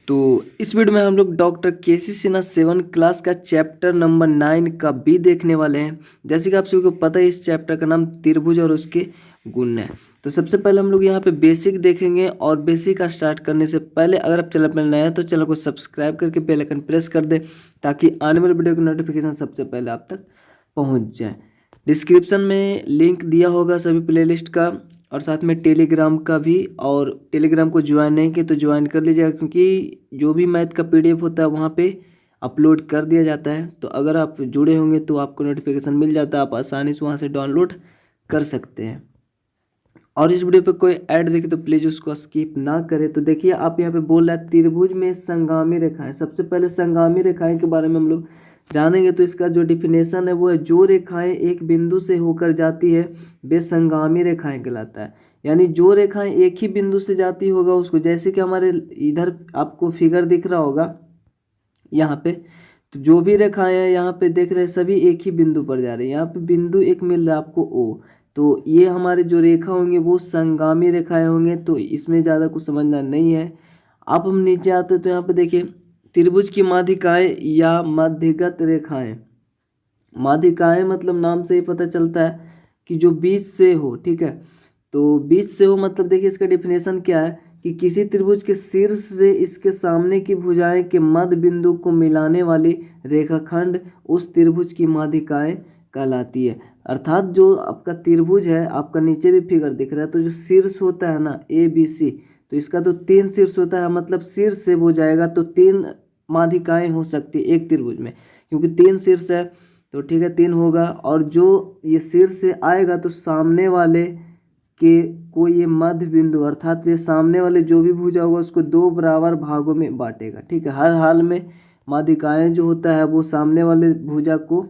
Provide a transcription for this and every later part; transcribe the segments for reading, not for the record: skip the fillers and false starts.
तो इस वीडियो में हम लोग डॉक्टर केसी सिन्हा 7 क्लास का चैप्टर नंबर 9 का बी देखने वाले हैं। जैसे कि आप सभी को पता है इस चैप्टर का नाम त्रिभुज और उसके गुण है। तो सबसे पहले हम लोग यहाँ पे बेसिक देखेंगे और बेसिक का स्टार्ट करने से पहले अगर आप चैनल पर नए हैं तो चैनल को सब्सक्राइब करके बेल आइकन प्रेस कर दें ताकि आने वाले वीडियो की नोटिफिकेशन सबसे पहले आप तक पहुँच जाए। डिस्क्रिप्शन में लिंक दिया होगा सभी प्लेलिस्ट का और साथ में टेलीग्राम का भी, और टेलीग्राम को ज्वाइन नहीं किए तो ज्वाइन कर लीजिएगा क्योंकि जो भी मैथ का पीडीएफ होता है वहाँ पे अपलोड कर दिया जाता है। तो अगर आप जुड़े होंगे तो आपको नोटिफिकेशन मिल जाता है, आप आसानी से वहाँ से डाउनलोड कर सकते हैं। और इस वीडियो पे कोई ऐड देखे तो प्लीज़ उसको स्किप ना करें। तो देखिए आप यहाँ पे बोल रहा है त्रिभुज में संगामी रेखाएं। सबसे पहले संगामी रेखाएं के बारे में हम लोग जानेंगे। तो इसका जो डिफिनेशन है वो है जो रेखाएं एक बिंदु से होकर जाती है वे संगामी रेखाएं कहलाता है। यानी जो रेखाएं एक ही बिंदु से जाती होगा उसको, जैसे कि हमारे इधर आपको फिगर दिख रहा होगा यहाँ पे, तो जो भी रेखाएं हैं यहाँ पे देख रहे हैं सभी एक ही बिंदु पर जा रहे हैं। यहाँ पे बिंदु एक मिल रहा है आपको ओ, तो ये हमारे जो रेखा होंगे वो संगामी रेखाएं होंगे। तो इसमें ज़्यादा कुछ समझना नहीं है। अब हम नीचे आते तो यहाँ पे देखिए त्रिभुज की माध्यिकाएं या मध्यगत रेखाएं। माध्यिकाएं मतलब नाम से ही पता चलता है कि जो बीच से हो, ठीक है। तो बीच से हो मतलब देखिए इसका डिफिनेशन क्या है कि किसी त्रिभुज के शीर्ष से इसके सामने की भुजाएं के मध्य बिंदु को मिलाने वाली रेखाखंड उस त्रिभुज की माध्यिकाएं कहलाती है। अर्थात जो आपका त्रिभुज है, आपका नीचे भी फिगर दिख रहा है, तो जो शीर्ष होता है ना ए बी सी, तो इसका तो 3 शीर्ष होता है, मतलब शीर्ष से वो जाएगा तो 3 माध्यिकाएं हो सकती है एक त्रिभुज में, क्योंकि 3 शीर्ष है तो ठीक है 3 होगा। और जो ये शीर्ष से आएगा तो सामने वाले के को ये मध्य बिंदु, अर्थात ये सामने वाले जो भी भुजा होगा उसको 2 बराबर भागों में बांटेगा, ठीक है। हर हाल में माध्यिकाएं जो होता है वो सामने वाले भुजा को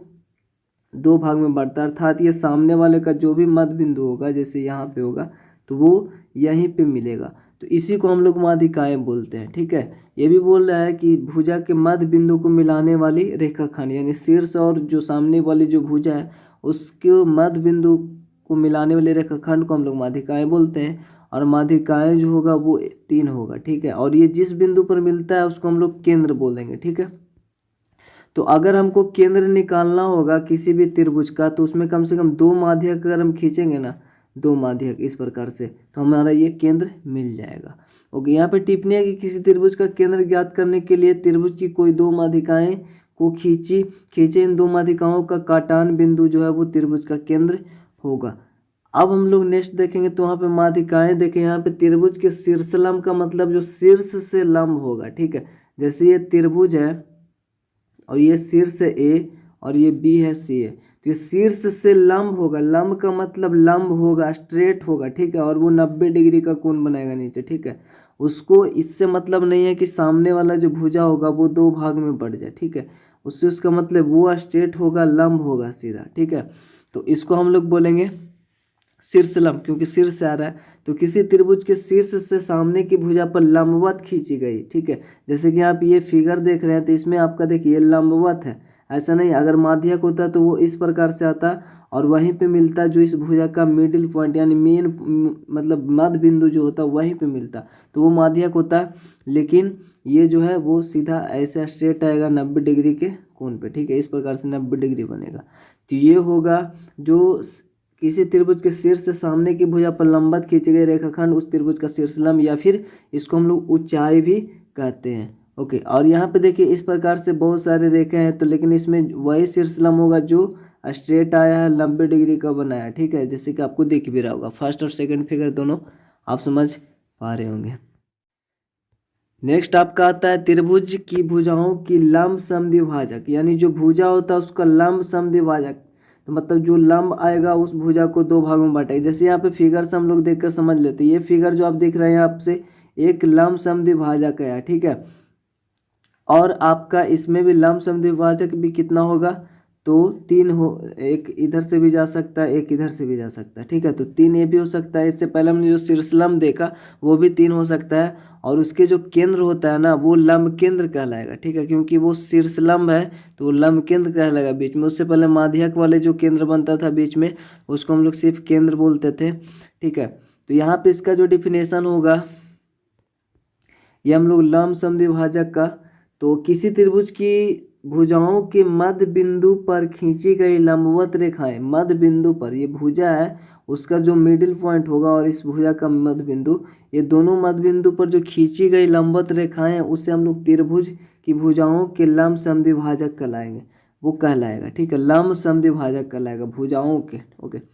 2 भाग में बांटता है। अर्थात ये सामने वाले का जो भी मध्य बिंदु होगा, जैसे यहाँ पे होगा तो वो यहीं पे मिलेगा, तो इसी को हम लोग माध्यिकाएं बोलते हैं, ठीक है। ये भी बोल रहा है कि भुजा के मध्य बिंदु को मिलाने वाली रेखाखंड, यानी शीर्ष और जो सामने वाली जो भुजा है उसके मध्य बिंदु को मिलाने वाले रेखाखंड को हम लोग माध्यिकाएं बोलते हैं। और माध्यिकाएं जो होगा वो 3 होगा, ठीक है। और ये जिस बिंदु पर मिलता है उसको हम लोग केंद्र बोलेंगे, ठीक है। तो अगर हमको केंद्र निकालना होगा किसी भी त्रिभुज का तो उसमें कम से कम 2 माध्यक अगर हम खींचेंगे ना, 2 माध्यक इस प्रकार से, तो हमारा ये केंद्र मिल जाएगा। ओके, यहाँ पे टिप्पणी है कि किसी त्रिभुज का केंद्र ज्ञात करने के लिए त्रिभुज की कोई 2 माध्यिकाएं को खींचे इन 2 माध्यिकाओं का काटान बिंदु जो है वो त्रिभुज का केंद्र होगा। अब हम लोग नेक्स्ट देखेंगे तो वहाँ पे माध्यिकाएं देखें। यहाँ पे त्रिभुज के शीर्षलंब का मतलब जो शीर्ष से लंब होगा, ठीक है। जैसे ये त्रिभुज है और ये शीर्ष है ए और ये बी है सी है, तो ये शीर्ष से लंब होगा। लंब का मतलब लंब होगा, स्ट्रेट होगा, ठीक है। और वो 90 डिग्री का कोण बनाएगा नीचे, ठीक है। उसको इससे मतलब नहीं है कि सामने वाला जो भुजा होगा वो 2 भाग में बढ़ जाए, ठीक है। उससे उसका मतलब वो स्ट्रेट होगा, लंब होगा सीधा, ठीक है। तो इसको हम लोग बोलेंगे शीर्षलंब, क्योंकि शीर्ष से आ रहा है। तो किसी त्रिभुज के शीर्ष से सामने की भुजा पर लंबवत खींची गई, ठीक है। जैसे कि आप ये फिगर देख रहे हैं तो इसमें आपका देखिए लंबवत है, ऐसा नहीं। अगर माध्यक होता तो वो इस प्रकार से आता और वहीं पे मिलता जो इस भुजा का मिडिल पॉइंट, यानी मेन मतलब मध्य बिंदु जो होता वहीं पे मिलता, तो वो माध्यक होता। लेकिन ये जो है वो सीधा ऐसे स्ट्रेट आएगा 90 डिग्री के कोण पे, ठीक है। इस प्रकार से 90 डिग्री बनेगा। तो ये होगा जो किसी त्रिभुज के शीर्ष से सामने की भुजा पर लंबवत खींचे गए रेखाखंड उस त्रिभुज का शीर्षलंब, या फिर इसको हम लोग ऊंचाई भी कहते हैं। ओके, और यहाँ पे देखिए इस प्रकार से बहुत सारे रेखे हैं, तो लेकिन इसमें वही शीर्षलंब होगा जो स्ट्रेट आया है 90 डिग्री का बनाया, ठीक है। जैसे कि आपको दिख भी रहा होगा, फर्स्ट और सेकंड फिगर दोनों आप समझ पा रहे होंगे। नेक्स्ट आपका आता है त्रिभुज की भुजाओं की लंब समद्विभाजक, यानी जो भुजा होता है उसका लंब समद्विभाजक, तो मतलब जो लंब आएगा उस भुजा को 2 भागों में बांटेगा। जैसे यहाँ पे फिगर से हम लोग देखकर समझ लेते हैं। ये फिगर जो आप देख रहे हैं आपसे एक लंब समद्विभाजक है, ठीक है। और आपका इसमें भी लंब समद्विभाजक भी कितना होगा, तो 3 हो, एक इधर से भी जा सकता है, एक इधर से भी जा सकता है, ठीक है। तो 3 ये भी हो सकता है। इससे पहले हमने जो शीर्षलंब देखा वो भी 3 हो सकता है। और उसके जो केंद्र होता है ना वो लंब केंद्र कहलाएगा, ठीक है, क्योंकि वो शीर्षलंब है तो वो लंब केंद्र कहलाएगा बीच में। उससे पहले माध्यक वाले जो केंद्र बनता था बीच में उसको हम लोग सिर्फ केंद्र बोलते थे, ठीक है। तो यहाँ पे इसका जो डिफिनेशन होगा, ये हम लोग लंब समद्विभाजक का, तो किसी त्रिभुज की भुजाओं के मध्य बिंदु पर खींची गई लंबवत रेखाएं, मध्य बिंदु पर, ये भुजा है उसका जो मिडिल पॉइंट होगा और इस भुजा का मध्य बिंदु, ये दोनों मध्य बिंदु पर जो खींची गई लंबवत रेखाएं हैं उसे हम लोग त्रिभुज की भुजाओं के लंब समद्विभाजक कहलाएंगे, वो कहलाएगा। ठीक है, लंब समद्विभाजक कहलाएगा भुजाओं के। ओके, तो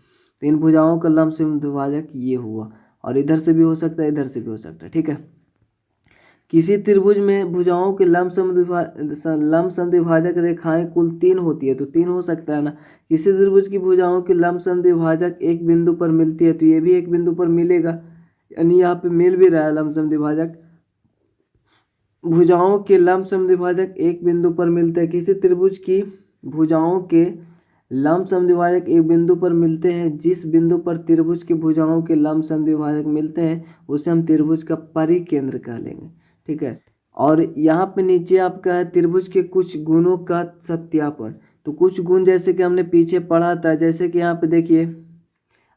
इन भुजाओं का लंब समद्विभाजक ये हुआ, और इधर से भी हो सकता है, इधर से भी हो सकता है। ठीक है, किसी त्रिभुज में भुजाओं के लंब समद्विभाजक रेखाएं कुल 3 होती है, तो 3 हो सकता है ना। किसी त्रिभुज की भुजाओं के लंब समद्विभाजक एक बिंदु पर मिलती है, तो ये भी एक बिंदु पर मिलेगा, यानी यहाँ पे मिल भी रहा है लंब समद्विभाजक। भुजाओं के लंब समद्विभाजक एक बिंदु पर मिलते हैं। किसी त्रिभुज की भुजाओं के लंब समद्विभाजक एक बिंदु पर मिलते हैं, जिस बिंदु पर त्रिभुज की भुजाओं के लंब समद्विभाजक मिलते हैं उसे हम त्रिभुज का परिकेंद्र कह लेंगे। ठीक है, और यहाँ पे नीचे आपका है त्रिभुज के कुछ गुणों का सत्यापन। तो कुछ गुण जैसे कि हमने पीछे पढ़ा था, जैसे कि यहाँ पे देखिए,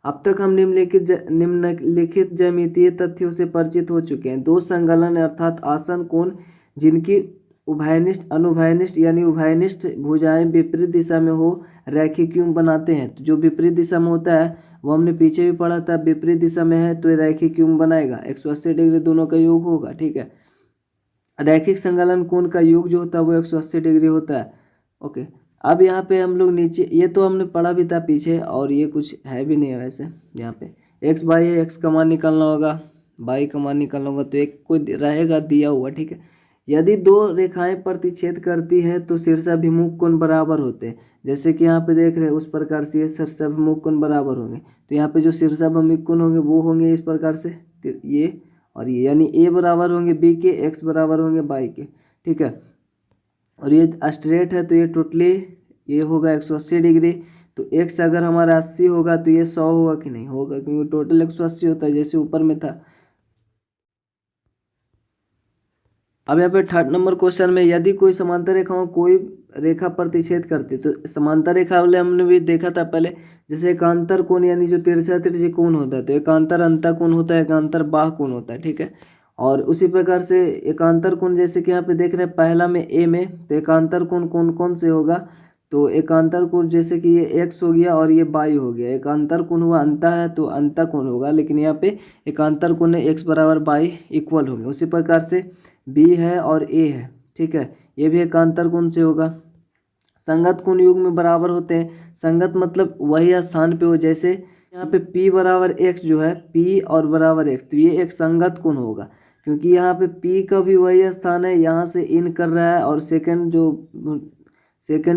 अब तक हम निम्नलिखित ज्यामितीय तथ्यों से परिचित हो चुके हैं। दो संगलन अर्थात आसन कोण जिनकी उभयनिष्ठ अनुभयनिष्ठ यानी उभयनिष्ठ भुजाएं विपरीत दिशा में हो रैखिक क्यों बनाते हैं। तो जो विपरीत दिशा में होता है वो हमने पीछे भी पढ़ा था, विपरीत दिशा में है तो रैखिक क्यों बनाएगा, 180 डिग्री दोनों का योग होगा। ठीक है, रैखिक संगलन कोण का योग जो होता है वो 180 डिग्री होता है। ओके, अब यहाँ पे हम लोग नीचे, ये तो हमने पढ़ा भी था पीछे, और ये कुछ है भी नहीं है वैसे। यहाँ पे एक्स बाई है, एक्स का मान निकालना होगा, बाई का मान निकालना होगा, तो एक कोई रहेगा दिया हुआ। ठीक है, यदि दो रेखाएं प्रतिच्छेद करती हैं तो शीर्षाभिमुख कोण बराबर होते हैं। जैसे कि यहाँ पे देख रहे हैं उस प्रकार से ये शीर्षाभिमुख कोण बराबर होंगे, तो यहाँ पे जो शीर्षाभिमुख कोण होंगे वो होंगे इस प्रकार से, ये और ये, यानी ए बराबर होंगे बी के, एक्स बराबर होंगे बाई के। ठीक है, और ये स्ट्रेट है तो ये टोटली ये होगा 180 डिग्री। तो एक्स अगर हमारा 80 होगा तो ये 100 होगा कि नहीं होगा, क्योंकि टोटल 180 होता है जैसे ऊपर में था। अब यहाँ पे 3rd नंबर क्वेश्चन में, यदि कोई समांतर रेखाओं कोई रेखा प्रतिच्छेद करती है, तो समांतर रेखा वाले हमने भी देखा था पहले, जैसे एकांतर कोण यानी जो तिरछा तिरछी कोण होता है, तो एकांतर अंतः कोण होता है, एकांतर बाह्य कोण होता है। ठीक है, और उसी प्रकार से एकांतर कोण जैसे कि यहाँ पे देख रहे हैं पहला में ए में, तो एकांतर कोण कौन कौन से होगा, तो एकांतर कोण जैसे कि ये एक्स हो गया और ये बाई हो गया, एकांतर कोण हुआ अंतः है तो अंतः कोण होगा, लेकिन यहाँ पे एकांतर कोण है एक्स बराबर बाई इक्वल हो गया। उसी प्रकार से बी है और ए है। ठीक है, ये भी एकांतर कोण से होगा। संगत कोण युग में बराबर होते हैं, संगत मतलब वही स्थान पे हो, जैसे यहाँ पे P बराबर एक्स जो है, P और बराबर एक्स, तो ये एक संगत कोण होगा, क्योंकि यहाँ पे P का भी वही स्थान है, यहाँ से इन कर रहा है, और सेकंड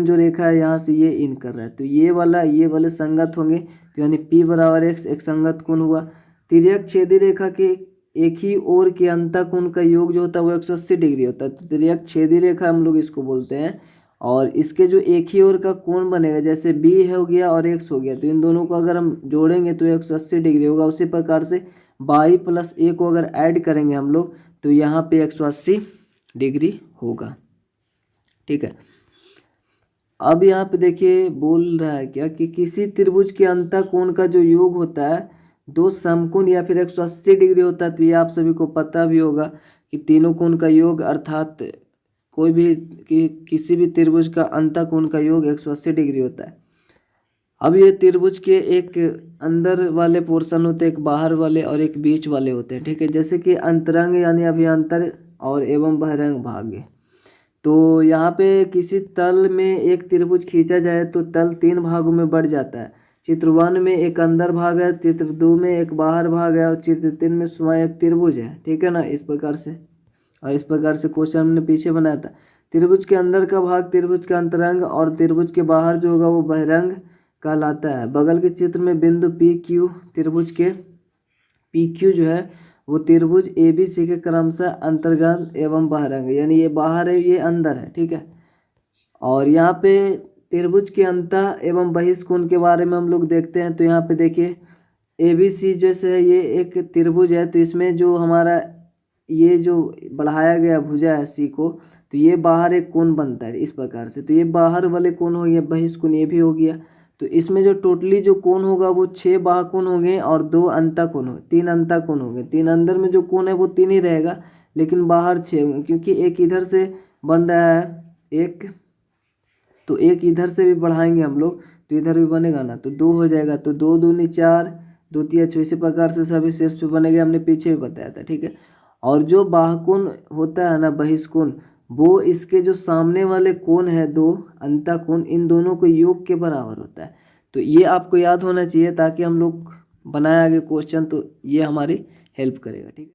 जो रेखा है यहाँ से ये इन कर रहा है, तो ये वाले संगत होंगे, तो यानी P बराबर एक्स एक संगत कोण हुआ। तिर्यक छेदी रेखा के एक ही ओर के अंतः कोण का योग जो होता है वो 180 डिग्री होता है, तो तिर्यक छेदी रेखा हम लोग इसको बोलते हैं। और इसके जो एक ही ओर का कोण बनेगा, जैसे बी हो गया और एक्स हो गया, तो इन दोनों को अगर हम जोड़ेंगे तो 180 डिग्री होगा। उसी प्रकार से बाई प्लस ए को अगर ऐड करेंगे हम लोग तो यहाँ पे 180 डिग्री होगा। ठीक है, अब यहाँ पे देखिए बोल रहा है क्या कि किसी त्रिभुज के अंतः कोण का जो योग होता है दो समकोण या फिर 180 डिग्री होता है, तो ये आप सभी को पता भी होगा कि तीनों कोण का योग अर्थात कोई भी किसी भी त्रिभुज का अंतः कोण का योग 180 डिग्री होता है। अब ये त्रिभुज के एक अंदर वाले पोर्शन होते हैं, एक बाहर वाले और एक बीच वाले होते हैं। ठीक है, जैसे कि अंतरंग यानी अभ्यंतर और एवं बहिरंग भाग। तो यहाँ पे किसी तल में एक त्रिभुज खींचा जाए तो तल 3 भागों में बढ़ जाता है। चित्र 1 में एक अंदर भाग है, चित्र 2 में एक बाहर भाग है, और चित्र 3 में स्वयं एक त्रिभुज है। ठीक है ना, इस प्रकार से, और इस प्रकार से क्वेश्चन हमने पीछे बनाया था। त्रिभुज के अंदर का भाग त्रिभुज का अंतरंग और त्रिभुज के बाहर जो होगा वो बहिरंग कहलाता है। बगल के चित्र में बिंदु पी क्यू त्रिभुज के पी क्यू जो है वो त्रिभुज ए बी सी के क्रमशः अंतर्गत एवं बहिरंग, यानी ये बाहर है ये अंदर है। ठीक है, और यहाँ पे त्रिभुज के अंतः एवं बहिष्कोण के बारे में हम लोग देखते हैं। तो यहाँ पे देखिए ए बी सी जैसे है ये एक त्रिभुज है, तो इसमें जो हमारा ये जो बढ़ाया गया भुजा है सी को, तो ये बाहर एक कोण बनता है इस प्रकार से, तो ये बाहर वाले कोण हो गया, बहिष्कोण ये भी हो गया। तो इसमें जो टोटली जो कोण होगा वो 6 बाह्य कोण होंगे और 2 अंतः कोण हो, 3 अंतः कोण होंगे। 3 अंदर में जो कोण है वो 3 ही रहेगा, लेकिन बाहर 6 होंगे, क्योंकि एक इधर से बन रहा है एक, तो एक इधर से भी बढ़ाएंगे हम लोग तो इधर भी बनेगा ना, तो 2 हो जाएगा, तो 2 दूनी 4, 2 तिया 6, इसी प्रकार से सभी शेष पे बनेगा, हमने पीछे भी बताया था, ठीक है। और जो बाह्यकोण होता है ना, बहिष्कोण, वो इसके जो सामने वाले कोण है दो अंतःकोण, इन दोनों को योग के बराबर होता है। तो ये आपको याद होना चाहिए ताकि हम लोग बनाए आगे क्वेश्चन तो ये हमारी हेल्प करेगा, ठीक है।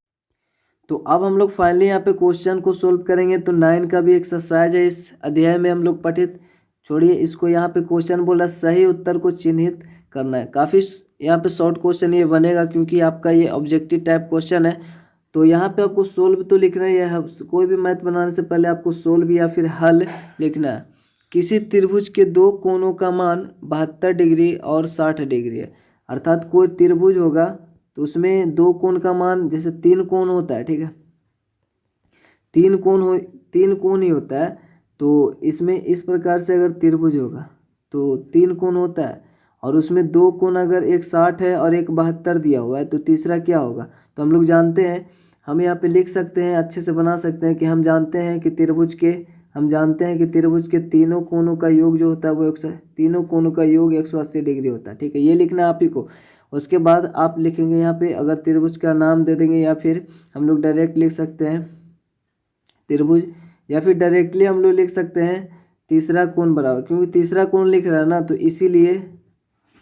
तो अब हम लोग फाइनली यहाँ पे क्वेश्चन को सोल्व करेंगे। तो 9 का भी एक्सरसाइज है इस अध्याय में हम लोग पठित, छोड़िए इसको, यहाँ पे क्वेश्चन बोला सही उत्तर को चिन्हित करना है। काफ़ी यहाँ पे शॉर्ट क्वेश्चन ये बनेगा क्योंकि आपका ये ऑब्जेक्टिव टाइप क्वेश्चन है। तो यहाँ पे आपको सोल्व तो लिखना ही है, कोई भी मैथ बनाने से पहले आपको सोल्व या फिर हल लिखना है। किसी त्रिभुज के दो कोणों का मान 72 डिग्री और 60 डिग्री है, अर्थात कोई त्रिभुज होगा तो उसमें दो कोण का मान, जैसे 3 कोण होता है, ठीक है, 3 कोण ही होता है। तो इसमें इस प्रकार से अगर त्रिभुज होगा तो 3 कोण होता है और उसमें दो कोण अगर एक 60 है और एक 72 दिया हुआ है तो तीसरा क्या होगा। तो हम लोग जानते हैं, हम यहाँ पे लिख सकते हैं, अच्छे से बना सकते हैं कि हम जानते हैं कि त्रिभुज के तीनों कोणों का योग जो होता है वो तीनों कोणों का योग 180 डिग्री होता है, ठीक है। ये लिखना है आप ही को। उसके बाद आप लिखेंगे यहाँ पे, अगर त्रिभुज का नाम दे देंगे या फिर हम लोग डायरेक्ट लिख सकते हैं त्रिभुज, या फिर डायरेक्टली हम लोग लिख सकते हैं तीसरा कोण बराबर, क्योंकि तीसरा कोण लिख रहा है ना, तो इसीलिए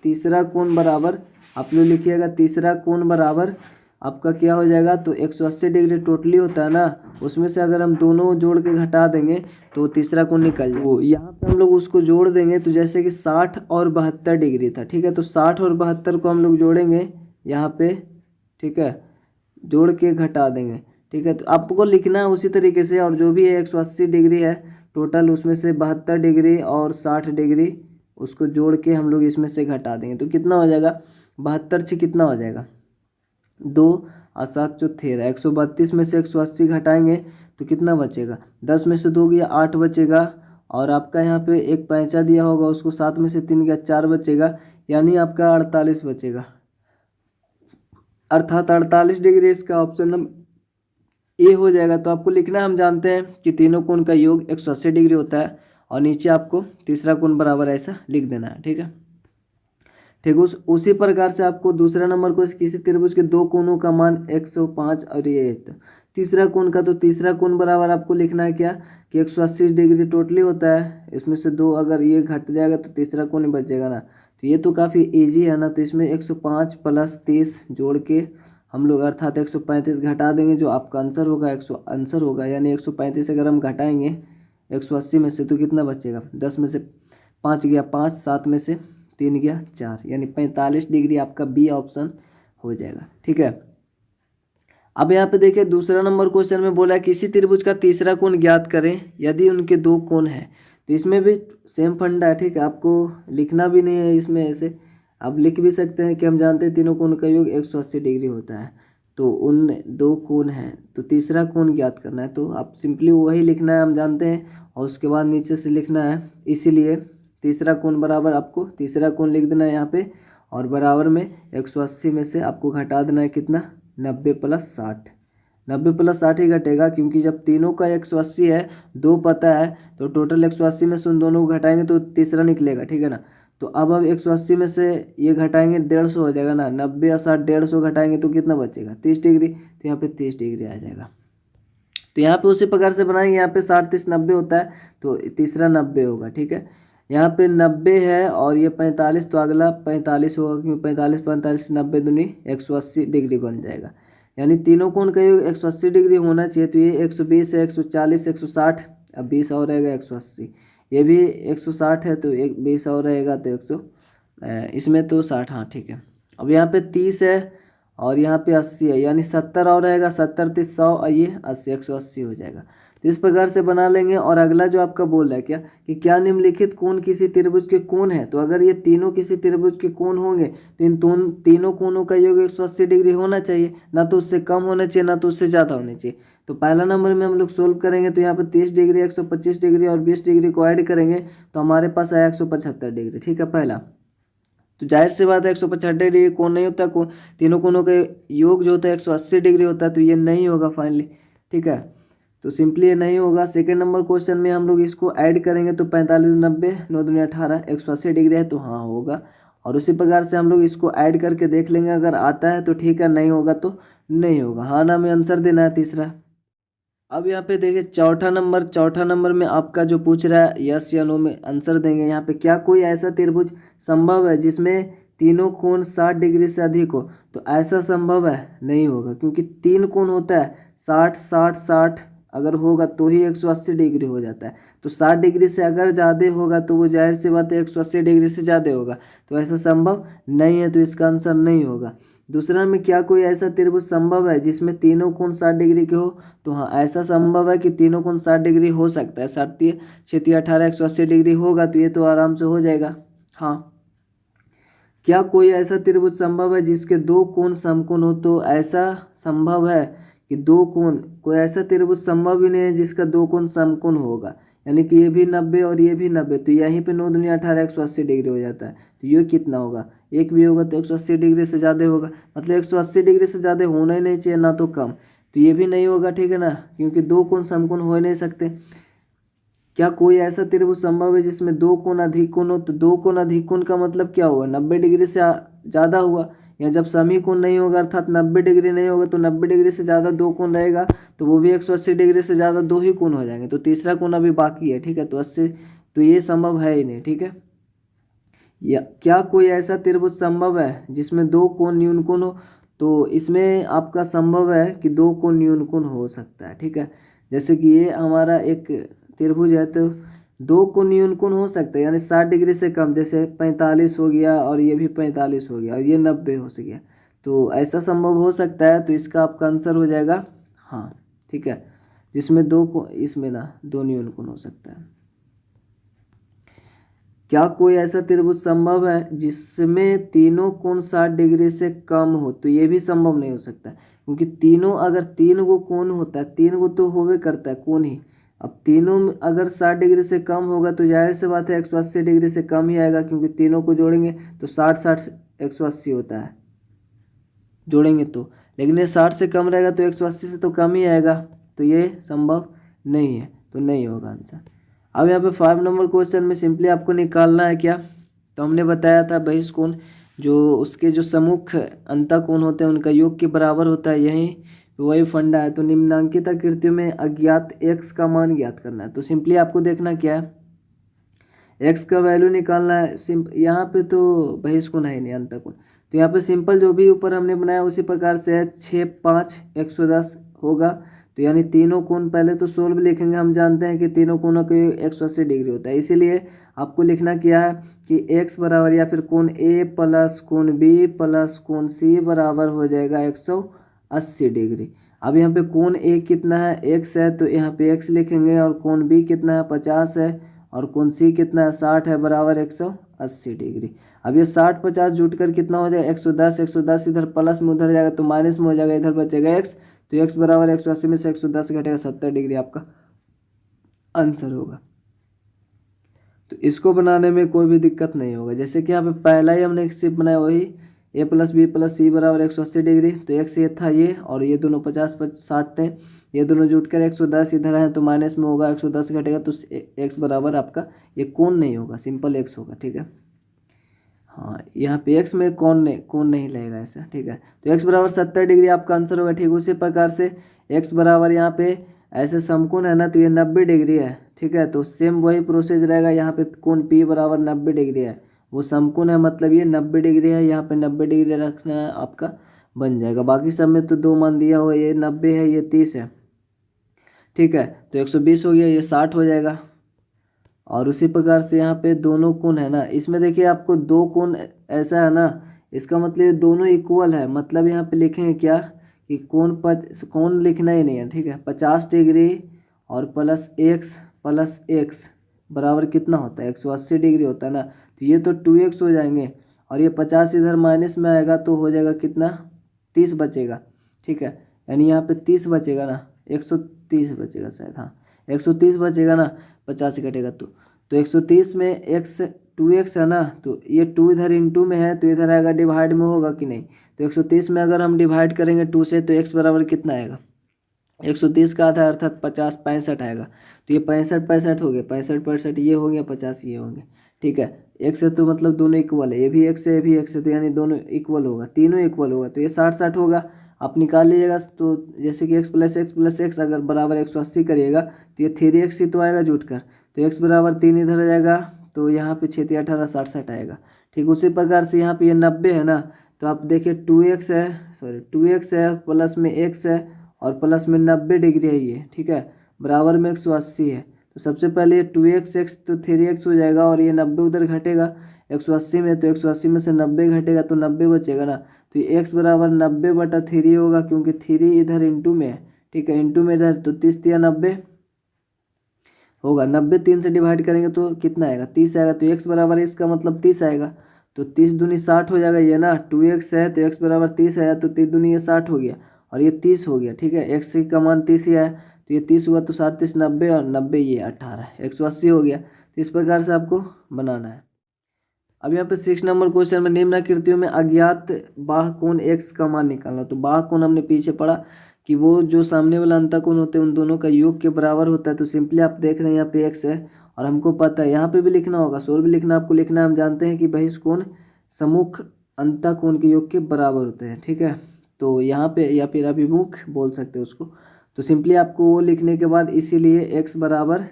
तीसरा कोण बराबर आप लोग लिखिएगा। तीसरा कोण बराबर आपका क्या हो जाएगा, तो 180 डिग्री टोटली होता है ना, उसमें से अगर हम दोनों जोड़ के घटा देंगे तो तीसरा कोण निकल जाएगा। वो यहाँ पे हम लोग उसको जोड़ देंगे, तो जैसे कि 60 और 72 डिग्री था, ठीक है, तो 60 और 72 को हम लोग जोड़ेंगे यहाँ पे, ठीक है, जोड़ के घटा देंगे, ठीक है। तो आपको लिखना है उसी तरीके से, और जो भी है 180 डिग्री है टोटल, उसमें से 72 डिग्री और 60 डिग्री उसको जोड़ के हम लोग इसमें से घटा देंगे, तो कितना हो जाएगा, 72 से कितना हो जाएगा 2 और 7 जो 13, 132 में से 180 घटाएंगे तो कितना बचेगा, 10 में से 2 गया 8 बचेगा, और आपका यहाँ पे एक पैंचा दिया होगा उसको 7 में से 3 गया 4 बचेगा, यानी आपका 48 बचेगा, अर्थात 48 डिग्री इसका ऑप्शन नंबर ए हो जाएगा। तो आपको लिखना है, हम जानते हैं कि तीनों कोण का योग 180 डिग्री होता है, और नीचे आपको तीसरा कोण बराबर ऐसा लिख देना है, ठीक है, ठीक। उसी प्रकार से आपको दूसरा नंबर को, किसी त्रिभुज के दो कोणों का मान 105 और ये तीसरा कोण का, तो तीसरा कोण बराबर आपको लिखना है क्या, कि 180 डिग्री टोटली होता है, इसमें से 2 अगर ये घट जाएगा तो तीसरा कोण ही बचेगा ना। तो ये तो काफ़ी इजी है ना, तो इसमें 105 + 30 जोड़ के हम लोग अर्थात 135 घटा देंगे, जो आपका आंसर होगा आंसर होगा, यानी 135 अगर हम घटाएंगे 180 में से तो कितना बचेगा, 10 में से 5 गया 5, 7 में से 3 गया 4, यानी 45 डिग्री आपका बी ऑप्शन हो जाएगा, ठीक है। अब यहाँ पे देखिए दूसरा नंबर क्वेश्चन में बोला है किसी त्रिभुज का तीसरा कोण ज्ञात करें यदि उनके दो कोण हैं। तो इसमें भी सेम फंडा है, ठीक है, आपको लिखना भी नहीं है इसमें, ऐसे आप लिख भी सकते हैं कि हम जानते हैं तीनों कोण का योग 180 डिग्री होता है, तो उन दो कोण हैं तो तीसरा कोण ज्ञात करना है, तो आप सिंपली वही लिखना है, हम जानते हैं, और उसके बाद नीचे से लिखना है, इसीलिए तीसरा कोण बराबर आपको तीसरा कोण लिख देना है यहाँ पे, और बराबर में 180 में से आपको घटा देना है कितना, 90 + 60, 90 + 60 ही घटेगा, क्योंकि जब तीनों का 180 है, 2 पता है, तो टोटल 180 में से उन दोनों को घटाएंगे तो तीसरा निकलेगा, ठीक है ना। तो अब 180 में से ये घटाएंगे 150 हो जाएगा ना, 90 और 60 150 घटाएंगे तो कितना बचेगा 30 डिग्री, तो यहाँ पे 30 डिग्री आ जाएगा। तो यहाँ पे उसी प्रकार से बनाएंगे, यहाँ पे 60 30 90 होता है, तो तीसरा 90 होगा, ठीक है। यहाँ पे 90 है और ये 45, तो अगला 45 होगा, क्योंकि 45 45 90 दूनी 180 डिग्री बन जाएगा, यानी तीनों कोण का योग 180 डिग्री होना चाहिए। तो ये 120 है, 140 160, अब 20 और रहेगा 180, ये भी 160 है तो 20 और रहेगा तो 100, इसमें तो 60, हाँ ठीक है। अब यहाँ पे 30 है और यहाँ पे 80 है, यानी 70 और रहेगा, 70 30 100 और ये 80 180 हो जाएगा। तो इस प्रकार से बना लेंगे। और अगला जो आपका बोल रहा है क्या, कि क्या निम्नलिखित कोण किसी त्रिभुज के कोण है। तो अगर ये तीनों किसी त्रिभुज के कोण होंगे तो इन तीनों कोणों का योग 180 डिग्री होना चाहिए, ना तो उससे कम होना चाहिए ना तो उससे ज़्यादा होना चाहिए। तो पहला नंबर में हम लोग सोल्व करेंगे, तो यहाँ पर 30 डिग्री 125 डिग्री और 20 डिग्री को ऐड करेंगे तो हमारे पास आया 175 डिग्री, ठीक है पहला। तो जाहिर सी बात है 175 डिग्री कोण नहीं होता, तीनों कोणों का योग जो होता है 180 डिग्री होता है, तो ये नहीं होगा फाइनली। ठीक है, तो सिंपली ये नहीं होगा। सेकेंड नंबर क्वेश्चन में हम लोग इसको ऐड करेंगे तो 45 90 9 दूनी 18 180 डिग्री है, तो हाँ होगा। और उसी प्रकार से हम लोग इसको ऐड करके देख लेंगे, अगर आता है तो ठीक है, नहीं होगा तो नहीं होगा। हाँ ना में आंसर देना है तीसरा। अब यहाँ पे देखिए चौथा नंबर में आपका जो पूछ रहा है यस या नो में आंसर देंगे। यहाँ पे क्या कोई ऐसा त्रिभुज संभव है जिसमें तीनों कोण 60 डिग्री से अधिक हो? तो ऐसा संभव है नहीं होगा, क्योंकि तीन कोण होता है 60 60 60, अगर होगा तो ही 180 डिग्री हो जाता है। तो 60 डिग्री से अगर ज़्यादा होगा तो वो जाहिर सी बात है 180 डिग्री से ज़्यादा होगा, तो ऐसा संभव नहीं है, तो इसका आंसर नहीं होगा। दूसरा में क्या कोई ऐसा त्रिभुज संभव है जिसमें तीनों कोण 60 डिग्री के हो? तो हाँ ऐसा संभव है कि तीनों कोण 60 डिग्री हो सकता है। 60 36 18 180 डिग्री होगा, तो ये तो आराम से हो जाएगा। हाँ, क्या कोई ऐसा त्रिभुज संभव है जिसके दो कोण समकोण हो? तो ऐसा संभव है कि दो कोण, कोई ऐसा त्रिभुज संभव ही नहीं है जिसका दो कोण समकोण होगा, यानी कि ये भी 90 और ये भी 90, तो यहीं पे 9 दूनी 18 180 डिग्री हो जाता है। तो ये कितना होगा? एक भी होगा तो 180 डिग्री से ज़्यादा होगा, मतलब 180 डिग्री से ज़्यादा होना ही नहीं चाहिए, ना तो कम। तो ये भी नहीं होगा, ठीक है ना, क्योंकि दो कोण समकोण हो ही नहीं सकते। क्या कोई ऐसा त्रिभुज संभव है जिसमें दो कोण अधिक कोण हो? तो दो कोण अधिक कोण का मतलब क्या हुआ? 90 डिग्री से ज़्यादा हुआ, या जब समी कोण नहीं होगा अर्थात 90 डिग्री नहीं होगा, तो 90 डिग्री से ज़्यादा दो कोण रहेगा, तो वो भी 180 डिग्री से ज़्यादा दो ही कोण हो जाएंगे। तो तीसरा कोण अभी बाकी है, ठीक है, तो 80, तो ये संभव है ही नहीं, ठीक है। या क्या कोई ऐसा त्रिभुज संभव है जिसमें दो कोण न्यून कोण हो? तो इसमें आपका संभव है कि दो कोण न्यून कोण हो सकता है, ठीक है। जैसे कि ये हमारा एक त्रिभुज है, तो दो कोण न्यून कोण हो सकता है, यानी 60 डिग्री से कम, जैसे 45 हो गया और ये भी 45 हो गया और ये 90 हो गया, तो ऐसा संभव हो सकता है। तो इसका आपका आंसर हो जाएगा हाँ, ठीक है, जिसमें दो को इसमें ना दो न्यून कोण हो सकता है। क्या कोई ऐसा त्रिभुज संभव है जिसमें तीनों कोण 60 डिग्री से कम हो? तो ये भी संभव नहीं हो सकता, क्योंकि तीनों, अगर तीन गो कोण होता है, तीन गो तो होवे करता है कोण ही, अब तीनों में अगर 60 डिग्री से कम होगा तो जाहिर सी बात है 180 डिग्री से कम ही आएगा, क्योंकि तीनों को जोड़ेंगे तो 60 60 180 होता है जोड़ेंगे तो, लेकिन ये 60 से कम रहेगा तो 180 से तो कम ही आएगा, तो ये संभव नहीं है, तो नहीं होगा आंसर। अब यहाँ पे 5 नंबर क्वेश्चन में सिंपली आपको निकालना है क्या? तो हमने बताया था बहिष्कोण जो उसके जो सम्मुख अंतःकोण होते हैं उनका योग के बराबर होता है, यही वही फंडा है। तो निम्नांकित आकृतियों में अज्ञात x का मान ज्ञात करना है। तो सिंपली आपको देखना क्या है, x का वैल्यू निकालना है। यहाँ पे तो बहिष्कोण है नहीं, अंतःकोण, तो यहाँ पे सिंपल जो भी ऊपर हमने बनाया उसी प्रकार से है, 6 5 110 होगा। तो यानी तीनों कोण पहले तो सोल्व लिखेंगे, हम जानते हैं कि तीनों कोणों के 180 डिग्री होता है, इसीलिए आपको लिखना क्या है कि x बराबर या फिर कोण A प्लस कोण B प्लस कोण C बराबर हो जाएगा 180 डिग्री। अब यहाँ पे कोण A कितना है, x है, तो यहाँ पे x लिखेंगे, और कोण B कितना है 50 है, और कोण C कितना है 60 है, बराबर 180 डिग्री। अब ये 60 50 जुट कर कितना हो जाएगा 110, 110 इधर प्लस में उधर जाएगा तो माइनस में हो जाएगा, इधर बचेगा x, तो x बराबर 180 में से 110 घटेगा 70 डिग्री, आपका आंसर होगा। तो इसको बनाने में कोई भी दिक्कत नहीं होगा। जैसे कि यहाँ पे पहला ही हमने सिर्फ बनाया वही a प्लस बी प्लस सी बराबर 180 डिग्री, तो x ये था ये, और ये दोनों 50 60 थे, ये दोनों जुट कर 110 इधर है तो माइनस में होगा, 110 घटेगा तो x बराबर आपका ये कोण नहीं होगा, सिंपल x होगा, ठीक है। हाँ, यहाँ पे x में कोण नहीं लगेगा ऐसा, ठीक है। तो x बराबर 70 डिग्री आपका आंसर होगा, ठीक। उसी प्रकार से x बराबर यहाँ पे ऐसे समकोण है ना, तो ये 90 डिग्री है, ठीक है। तो सेम वही प्रोसेस रहेगा, यहाँ पे कोण P बराबर 90 डिग्री है, वो समकोण है, मतलब ये 90 डिग्री है, यहाँ पे 90 डिग्री रखना है, आपका बन जाएगा। बाकी सब में तो दो मान दिया हुआ, ये 90 है, ये 30 है, ठीक है। तो 120 हो गया, ये 60 हो जाएगा। और उसी प्रकार से यहाँ पे दोनों कोण है ना, इसमें देखिए आपको दो कोण ऐसा है ना, इसका मतलब दोनों इक्वल है, मतलब यहाँ पे लिखेंगे क्या कि कोण लिखना ही नहीं है, ठीक है। 50 डिग्री और प्लस एक्स बराबर कितना होता है 180 डिग्री होता है ना, तो ये तो 2x हो जाएंगे, और ये 50 इधर माइनस में आएगा तो हो जाएगा कितना 30 बचेगा, ठीक है। यानी यहाँ पे 30 बचेगा ना, 130 बचेगा शायद, हाँ 130 बचेगा ना, 50 कटेगा तो 130 में x 2x है ना, तो ये 2 इधर इंटू में है तो इधर आएगा डिवाइड में, होगा कि नहीं। तो 130 में अगर हम डिवाइड करेंगे 2 से तो x बराबर कितना आएगा 130 का आधा अर्थात 50 65 आएगा। तो ये 65 65 हो गया, 65 65 ये हो गया, 50 ये होंगे। ठीक है, x है तो मतलब दोनों इक्वल है, ये भी x है ये भी x है, तो यानी दोनों इक्वल होगा, तीनों इक्वल होगा, तो ये 60 60 होगा। आप निकाल लीजिएगा। तो जैसे कि x प्लस एक्स अगर बराबर 180 करिएगा तो ये 3x ही तो आएगा जुट कर, तो x बराबर 3 इधर आ जाएगा, तो यहाँ पे 6 18 60 60 आएगा। ठीक, उसी प्रकार से यहाँ पे ये 90 है ना, तो आप देखिए 2x है, सॉरी 2x है, प्लस में x है और प्लस में 90 डिग्री है ये। ठीक है, बराबर में 180 है। तो सबसे पहले ये 2x तो 3x हो जाएगा और ये 90 उधर घटेगा 180 में, तो 180 में से 90 घटेगा तो 90 बचेगा ना, तो ये x बराबर 90/3 होगा, क्योंकि 3 इधर इंटू में है। ठीक है, इंटू में इधर, तो 30 या 90 होगा, 90 3 से डिवाइड करेंगे तो कितना आएगा, 30 आएगा। तो x बराबर इसका मतलब 30 आएगा, तो 30 दूनी 60 हो जाएगा ये ना, 2x है तो x बराबर 30 है, तो 30 दूनी ये 60 हो गया और ये 30 हो गया। ठीक है, x का मान 30 ही है, तो ये 30 हुआ, तो 60 30 90 और 90 ये 18 180 हो गया। तो इस प्रकार से आपको बनाना है। अब यहाँ पे 6 नंबर क्वेश्चन में निम्न आकृतियों में अज्ञात बाह्य कोण x का मान निकालना। तो बाह्य कोण हमने पीछे पढ़ा कि वो जो सामने वाला अंतःकोण होते हैं उन दोनों का योग के बराबर होता है। तो सिंपली आप देख रहे हैं यहाँ पे x है और हमको पता है, यहाँ पे भी लिखना होगा, सोल्व भी लिखना आपको लिखना है। हम जानते हैं कि बहिष्कोण सम्मुख अंतःकोण के योग के बराबर होते हैं। ठीक है, तो यहाँ पे या फिर अभिमुख बोल सकते हैं उसको। तो सिंपली आपको वो लिखने के बाद इसीलिए x बराबर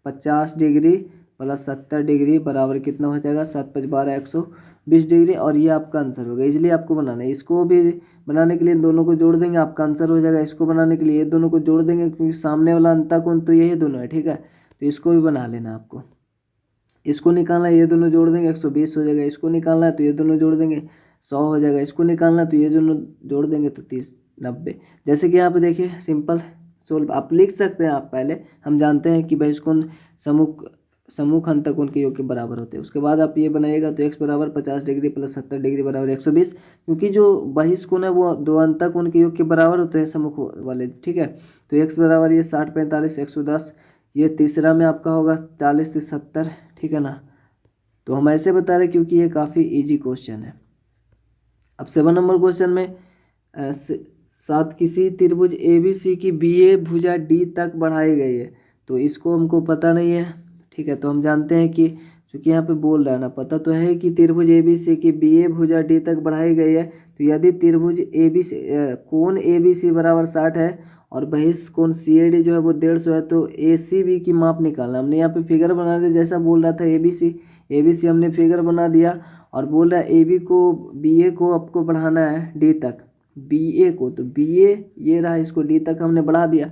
50 डिग्री प्लस 70 डिग्री बराबर कितना हो जाएगा, 7 5 12 120 डिग्री, और ये आपका आंसर होगा। इसलिए आपको बनाना है, इसको भी बनाने के लिए दोनों को जोड़ देंगे, आपका आंसर हो जाएगा। इसको बनाने के लिए ये दोनों को जोड़ देंगे, क्योंकि सामने वाला अंतःकोण तो यही दोनों है। ठीक है, तो इसको भी बना लेना आपको। इसको निकालना है, ये दोनों जोड़ देंगे 120 हो जाएगा। इसको निकालना है तो ये दोनों जोड़ देंगे 100 हो जाएगा। इसको निकालना है तो ये दोनों जोड़ देंगे तो 30 90। जैसे कि यहाँ पे देखिए सिंपल सोल्व आप लिख सकते हैं। आप पहले हम जानते हैं कि बहिष्कोण सम्मुख अंतःकोण के योग के बराबर होते हैं। उसके बाद आप ये बनाइएगा तो x बराबर 50 डिग्री प्लस 70 डिग्री बराबर 120, क्योंकि जो बहिष्कोण है वो दो अंतःकोण के योग के बराबर होते हैं सम्मुख वाले। ठीक है, तो x बराबर ये 60 45 110, ये तीसरा में आपका होगा 40 30 70। ठीक है ना, तो हम ऐसे बता रहे क्योंकि ये काफ़ी इजी क्वेश्चन है। अब 7 नंबर क्वेश्चन में सात किसी त्रिभुज ABC की BA भुजा D तक बढ़ाई गई है। तो इसको हमको पता नहीं है। ठीक है, तो हम जानते हैं कि चूँकि यहाँ पे बोल रहा है ना, पता तो है कि त्रिभुज ABC की BA भुजा D तक बढ़ाई गई है। तो यदि त्रिभुज ABC कोण ABC बराबर 60 है और बहिष्कोण CAD जो है वो 150 है, तो ACB की माप निकालना। हमने यहाँ पे फिगर बना दिया, जैसा बोल रहा था ABC हमने फिगर बना दिया और बोल रहा है BA को आपको बढ़ाना है D तक, BA को, तो BA ये रहा, इसको D तक हमने बढ़ा दिया।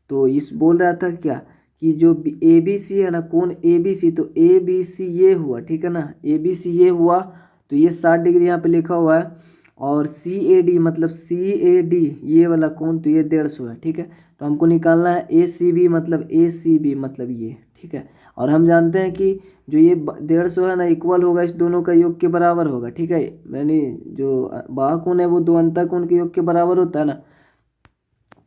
तो इस बोल रहा था क्या कि जो ABC है ना, कोण ABC, तो ABC ये हुआ। ठीक है ना, ABC ये हुआ, तो ये 60 डिग्री यहाँ पे लिखा हुआ है, और CAD मतलब CAD ये वाला कोण, तो ये 150 है। ठीक है, तो हमको निकालना है ACB मतलब ये। ठीक है, और हम जानते हैं कि जो ये 150 है ना इक्वल होगा इस दोनों का योग के बराबर होगा। ठीक है, यानी जो बाह्य कोण है वो दो अंतःकोण के योग के बराबर होता है ना।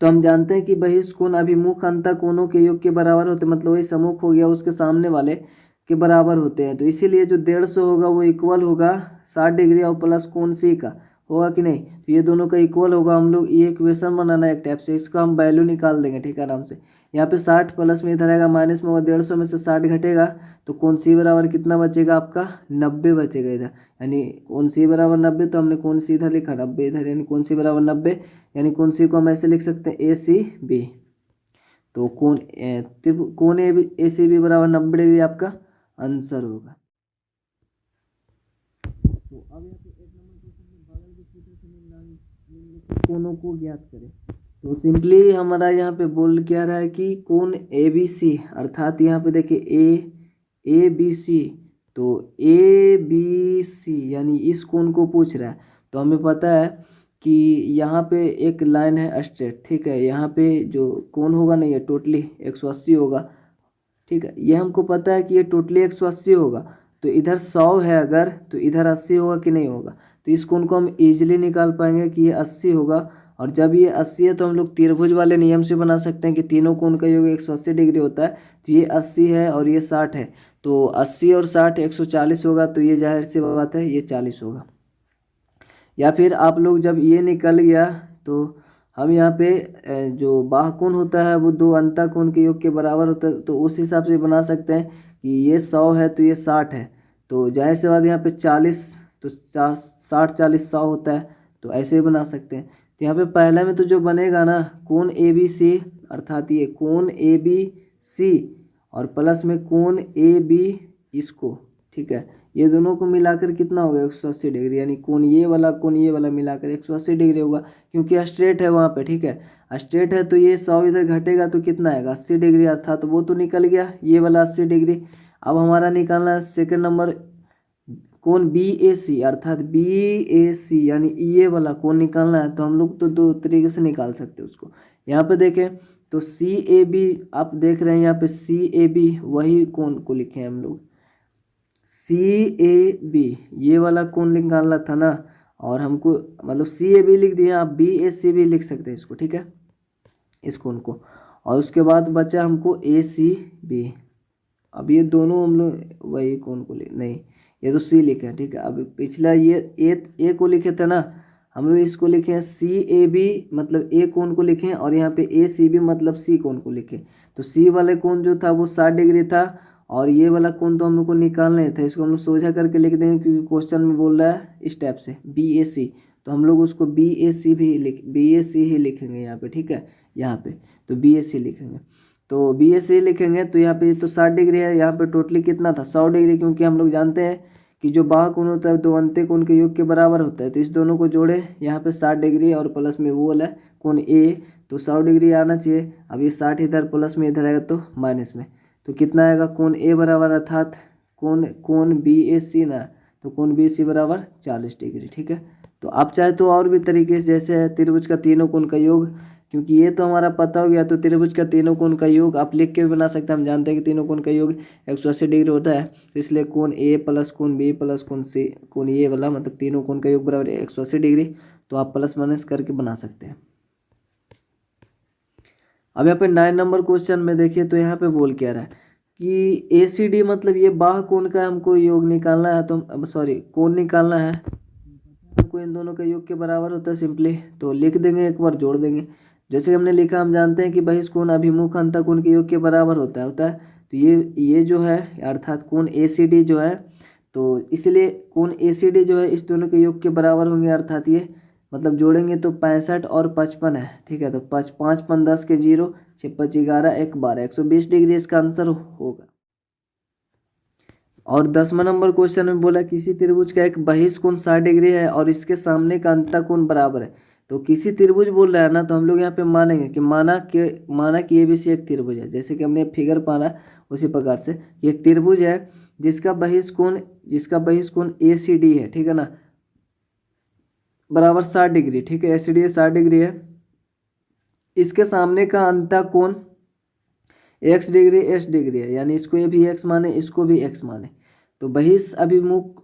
तो हम जानते हैं कि बहिष्कोण अभिमुख अंतःकोणों के योग के बराबर होते हैं, मतलब वही सम्मुख हो गया उसके सामने वाले के बराबर होते हैं। तो इसीलिए जो 150 होगा वो इक्वल होगा 60 डिग्री और प्लस कोण C का, होगा कि नहीं। तो ये दोनों का इक्वल होगा। हम लोग ये इक्वेशन बनाना है एक टाइप से, इसका हम वैल्यू निकाल देंगे। ठीक है, आराम से। यहाँ पे 60 प्लस में इधर आएगा, माइनस में होगा, 150 में से 60 घटेगा तो कोण C बराबर कितना बचेगा आपका, 90 बचेगा इधर। यानी कोण C बराबर 90, तो हमने कोण C इधर लिखा 90 इधर, यानी कोण C बराबर 90, यानी कोण C को हम ऐसे लिख सकते हैं ACB। तो कोण ACB बराबर 90 डिग्री आपका आंसर होगा। तो अब यहाँ पे 1 नंबर क्वेश्चन में बगल के चित्र से निम्नलिखित कोणों को ज्ञात करें। तो सिंपली हमारा यहाँ पे बोल क्या रहा है कि कोण ABC, अर्थात यहाँ पे देखिए ABC, तो ABC यानी इस कोण को पूछ रहा है। तो हमें पता है कि यहाँ पे एक लाइन है स्ट्रेट। ठीक है, यहाँ पे जो कोण होगा ना ये टोटली 180 होगा। ठीक है, ये हमको पता है कि ये टोटली 180 होगा। तो इधर 100 है अगर, तो इधर 80 होगा कि नहीं होगा। तो इस कोण को हम इजीली निकाल पाएंगे कि ये 80 होगा। और जब ये 80 है तो हम लोग त्रिभुज वाले नियम से बना सकते हैं कि तीनों कोण का योग 180 डिग्री होता है। तो ये 80 है और ये 60 है, तो 80 और 60 140 होगा, तो ये जाहिर सी बात है ये 40 होगा। या फिर आप लोग जब ये निकल गया तो हम यहाँ पे जो बाह्य कोण होता है वो दो अंतः कोण के योग के बराबर होता है, तो उस हिसाब से बना सकते हैं कि ये 100 है तो ये 60 है, तो जाहिर सी बात यहाँ पे 40 तो 60 40 100 होता है, तो ऐसे ही बना सकते हैं। तो यहाँ पे पहले में तो जो बनेगा ना कोण ए बी सी, अर्थात ये कोण ए बी सी और प्लस में कोण ए बी इसको, ठीक है, ये दोनों को मिलाकर कितना होगा 180 डिग्री, यानी कोण ये वाला मिलाकर 180 डिग्री होगा, क्योंकि स्ट्रेट है वहाँ पे, ठीक है, स्ट्रेट है तो ये 100 इधर घटेगा तो कितना आएगा 80 डिग्री, अर्थात वो तो निकल गया ये वाला 80 डिग्री। अब हमारा निकालना है सेकंड नंबर कोण बी ए सी, अर्थात बी ए सी यानी ये वाला कोण निकालना है, तो हम लोग तो दो तरीके से निकाल सकते हैं उसको। यहाँ पे देखें तो सी ए बी, आप देख रहे हैं यहाँ पे सी ए बी, वही कोण को लिखे हैं हम लोग सी ए बी, ये वाला कोण निकालना था ना, और हमको मतलब सी ए बी लिख दिया, आप बी ए सी भी लिख सकते हैं इसको, ठीक है, इस कोण को। और उसके बाद बचा हमको ए सी बी, अब ये दोनों हम लोग वही कोण को नहीं, ये तो सी लिखे हैं, ठीक है। अब पिछला ये ए को लिखे थे ना, हम लोग इसको लिखे हैं सी ए बी, मतलब ए कोण को लिखे हैं, और यहाँ पे ए सी बी मतलब सी कोण को लिखे। तो सी वाले कोण जो था वो 60 डिग्री था, और ये वाला कोण तो हम लोग को निकालना ही था, इसको हम लोग सोझा करके लिख देंगे, क्योंकि क्वेश्चन में बोल रहा है इस टाइप से बी ए सी, तो हम लोग उसको बी ए सी ही लिखेंगे यहाँ पे, ठीक है, यहाँ पे तो बी ए सी लिखेंगे। तो बी ए सी लिखेंगे तो यहाँ पे तो 60 डिग्री है, यहाँ पे टोटली कितना था 100 डिग्री, क्योंकि हम लोग जानते हैं कि जो बाह्य कोण होता है दो अंत्य कोण के योग के बराबर होता है, तो इस दोनों को जोड़े यहाँ पे 60 डिग्री और प्लस में वो वाला कोण ए, तो 100 डिग्री आना चाहिए। अब ये 60 इधर प्लस में इधर आएगा तो माइनस में, तो कितना आएगा कोण ए बराबर, अर्थात कोण बी ए सी ना, तो कोण बी सी बराबर 40 डिग्री, ठीक है। तो आप चाहे तो और भी तरीके से, जैसे है त्रिभुज का तीनों कोण का योग, क्योंकि ये तो हमारा पता हो गया, तो त्रिभुज का तीनों कोण का योग आप लिख के भी बना सकते हैं। हम जानते हैं कि तीनों कोण का योग 180 डिग्री होता है, तो इसलिए कोण ए प्लस कोण बी प्लस कोण सी, कोण ये वाला मतलब तीनों कोण का योग बराबर 180 डिग्री, तो आप प्लस माइनस करके बना सकते हैं। अब यहाँ पे 9 नंबर क्वेश्चन में देखिए, तो यहाँ पे बोल क्या रहा है कि ए सी डी मतलब ये बाह्य कोण का हमको योग निकालना है, तो सॉरी कोण निकालना है, हमको इन दोनों का योग के बराबर होता है सिंपली, तो लिख देंगे एक बार जोड़ देंगे। जैसे हमने लिखा, हम जानते हैं कि बहिष्कोण अभिमुख अंतःकोण के योग के बराबर होता है, तो ये जो है अर्थात कोण ए सी डी जो है, तो इसलिए कोण ए सी डी जो है इस दोनों के योग के बराबर होंगे, अर्थात ये मतलब जोड़ेंगे तो 65 और 55 है, ठीक है, तो 5 5 5 10 के 0 6 5 11 1 12 120 डिग्री इसका आंसर होगा। और 10वां नंबर क्वेश्चन में बोला किसी त्रिभुज का एक बहिष्कोण 60 डिग्री है और इसके सामने का अंतःकोण बराबर है। तो किसी त्रिभुज बोल रहा है ना, तो हम लोग यहाँ पे मानेंगे कि माना कि ये भी एक त्रिभुज है, जैसे कि हमने फिगर पाना उसी प्रकार से ये एक त्रिभुज है जिसका बहिष्कोण ए सी डी है, ठीक है ना, बराबर 60 डिग्री, ठीक है, ए सी डी 60 डिग्री है। इसके सामने का अंतःकोण x डिग्री s डिग्री है, यानी इसको ये भी x माने इसको भी x माने, तो बहिष्अभिमुख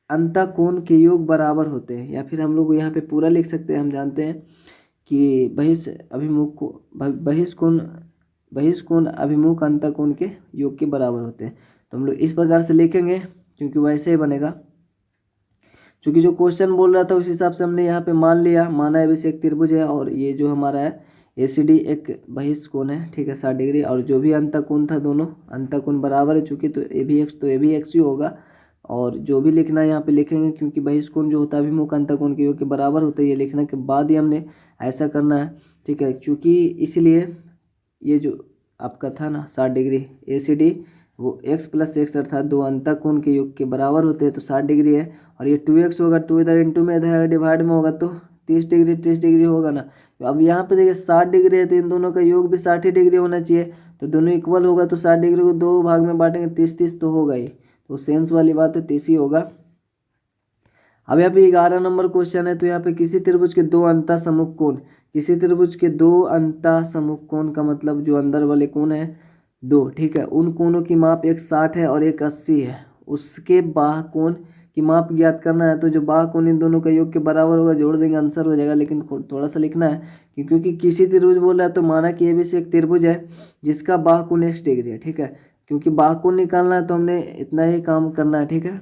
अंतःकोण के योग बराबर होते हैं, या फिर हम लोग यहाँ पे पूरा लिख सकते हैं। हम जानते हैं कि बहिष्कोण अभिमुख अंतःकोण के योग के बराबर होते हैं, तो हम लोग इस प्रकार से लिखेंगे, क्योंकि वैसे ही बनेगा, क्योंकि जो क्वेश्चन बोल रहा था उस हिसाब से हमने यहाँ पे माना है वैसे एक त्रिभुज है, और ये जो हमारा है ACD एक बहिष्कोण है, ठीक है, 60 डिग्री, और जो भी अंतःकोण था दोनों अंतःकोण बराबर है, चूँकि तो ए भी एक्स ही होगा, और जो भी लिखना है यहाँ पे लिखेंगे, क्योंकि बहिष्कोण जो होता है अभिमुख अंतःकोण के योग के बराबर होता है, ये लिखने के बाद ही हमने ऐसा करना है, ठीक है, क्योंकि इसलिए ये जो आपका था ना 60 डिग्री ACD वो x प्लस एक्स अर्थात दो अंतःकोण के योग के बराबर होते हैं, तो 60 डिग्री है, और ये 2x होगा, 2 इधर इंटू में इधर डिवाइड में होगा तो 30 डिग्री होगा ना। तो अब यहाँ पे देखिए 60 डिग्री है, तो इन दोनों का योग भी 60 डिग्री होना चाहिए, तो दोनों इक्वल होगा, तो 60 डिग्री को दो भाग में बांटेंगे 30 तो होगा ही, तो सेंस वाली बात है 30 ही होगा। अब यहाँ पे 11 नंबर क्वेश्चन है, तो यहाँ पे किसी त्रिभुज के दो अंतः सम्मुख कोण, किसी त्रिभुज के दो अंतः सम्मुख कोण का मतलब जो अंदर वाले कोण है दो, ठीक है, उन कोणों की माप एक 60 है और एक 80 है, उसके बाह्य कोण की माप ज्ञात करना है। तो जो बाह्य कोण इन दोनों का योग के बराबर होगा, जोड़ देंगे आंसर हो जाएगा, लेकिन थोड़ा सा लिखना है क्योंकि किसी त्रिभुज बोल रहा है, तो माना कि ये भी एक त्रिभुज है जिसका बाह्य कोण x डिग्री है, ठीक है, क्योंकि बाह्य कोण निकालना है तो हमने इतना ही काम करना है, ठीक है,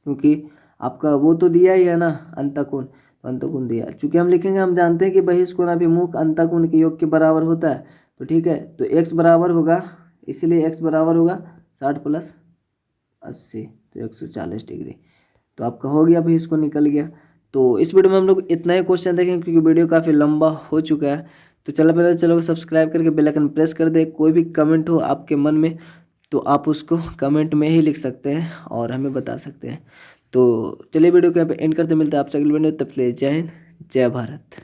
क्योंकि आपका वो तो दिया ही है ना अंतःकोण, तो अंतःकोण दिया। चूंकि हम लिखेंगे, हम जानते हैं कि बहिष्कोणाभिमुख अंतःकोण के योग के बराबर होता है, तो ठीक है, तो x बराबर होगा, इसीलिए x बराबर होगा 60 + 80, तो 140 डिग्री। तो आपका हो गया भाई, इसको निकल गया। तो इस वीडियो में हम लोग इतना ही क्वेश्चन देखेंगे, क्योंकि वीडियो काफ़ी लंबा हो चुका है। तो चलो सब्सक्राइब करके बेल आइकन प्रेस कर दे। कोई भी कमेंट हो आपके मन में तो आप उसको कमेंट में ही लिख सकते हैं और हमें बता सकते हैं। तो चलिए वीडियो को यहाँ पे एंड करते, मिलते हैं आपसे अगले वीडियो, तब तक के लिए जय हिंद, जय भारत।